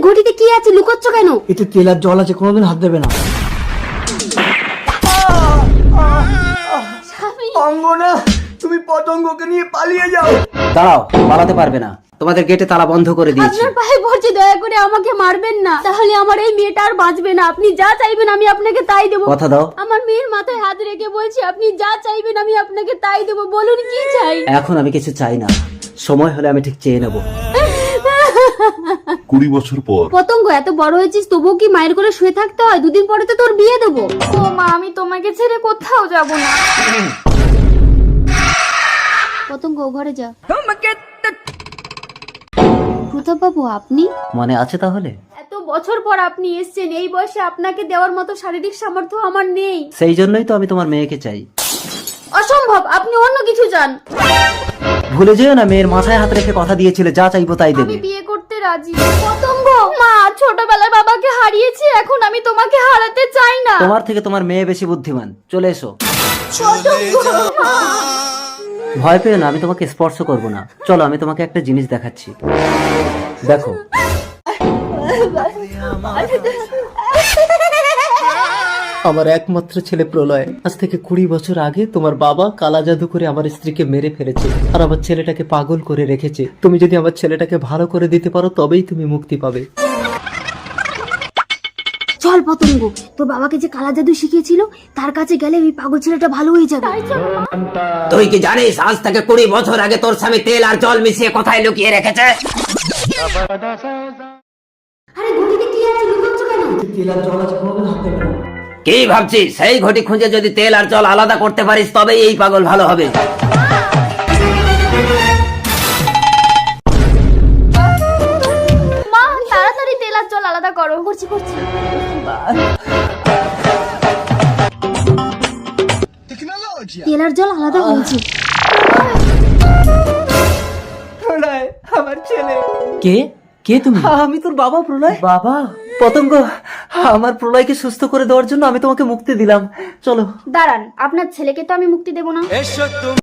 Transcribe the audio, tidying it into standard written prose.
ঘটিতে কি আছে, লুকোচ্ছ কেন? এতে তেল আর জল আছে, কোনোদিন হাত দেবে না। অঙ্গনা, তুমি পতঙ্গকে নিয়ে পালিয়ে যাও। দাঁড়াও, পালাতে পারবে না, তোমাদের গেটে তালা বন্ধ করে দিয়েছি। আপনার পায়ে পড়ছি, দয়া করে আমাকে মারবেন না, তাহলে আমার এই মেয়েটা আর বাঁচবে না। আপনি যা চাইবেন আমি আপনাকে তাই দেবো। কথা দাও। আমার মেয়ের মাথায় হাত রেখে বলছি, আপনি যা চাইবেন আমি আপনাকে তাই দেবো। বলুন কি চাই? এখন আমি কিছু চাই না, সময় হলে আমি ঠিক চেয়ে নেব। 20 বছর পর। পতঙ্গ, এত বড় হয়েছিস তবুও কি মায়ের কোলে শুয়ে থাকতে হয়? দুদিন পরে তো তোর বিয়ে দেবো। ও মা, আমি তোমাকে ছেড়ে কোথাও যাব না। পতঙ্গ, ঘরে যা। প্রতাপ বাবু, আপনি? মনে আছে তাহলে? এত বছর পর আপনি এসেছেন, এই বয়সে আপনাকে দেওয়ার মতো শারীরিক সামর্থ্য আমার নেই। সেই জন্যই তো আমি তোমার মেয়েকে চাই। অসম্ভব, আপনি অন্য কিছু চান। ভুলে যেও না, মেয়ের মাথায় হাত রেখে কথা দিয়েছিলে যা চাইবো তাই দেবে। আমি বিয়ে করতে রাজি। পতঙ্গ, মা ছোটবেলায় বাবাকে হারিয়েছি, এখন আমি তোমাকে হারাতে চাই না। তোমার থেকে তোমার মেয়ে বেশি বুদ্ধিমান, চলে এসো। পতঙ্গ, মা। ভয় পেও না, আমি তোমাকে স্পর্শ করব না। চলো, আমি তোমাকে একটা জিনিস দেখাচ্ছি, দেখো। আমার একমাত্র ছেলে প্রলয় আজ থেকে 20 বছর আগে তোমার বাবা কালা জাদু করে আমার স্ত্রীকে মেরে ফেলেছে আর আমার ছেলেটাকে পাগল করে রেখেছে। তুমি যদি আমার ছেলেটাকে ভালো করে দিতে পারো তবেই তুমি মুক্তি পাবে। চল পতঙ্গ, তোর বাবাকে যে কালা জাদু শিখিয়েছিল তার কাছে গেলে ওই পাগল ছেলেটা ভালো হয়ে যাবে। তুই কি জানিস আজ থেকে 20 বছর আগে তোর স্বামী তেল আর জল মিশিয়ে কোথায় লুকিয়ে রেখেছে? আরে ঘটিতে কি আছে, লুকোচ্ছ কেন? তেল আর জল আছে, কোনোদিন হাত দেবে না। কি ভাবছিস? সেই ঘটি খুঁজে যদি তেল আর জল আলাদা করতে পারিস তবেই এই পাগল ভালো হবে। মা, তাড়াতাড়ি তেল আর জল আলাদা করো। করছি করছি। তেল আর জল আলাদা হয়েছে। প্রলয়, আমার ছেলে। কে কে তুমি? আমি তোর বাবা প্রলয়। বাবা, পতঙ্গ, আমার প্রলয়কে সুস্থ করে দেওয়ার জন্য আমি তোমাকে মুক্তি দিলাম। চলো। দাঁড়ান, আপনার ছেলেকে তো আমি মুক্তি দেব না।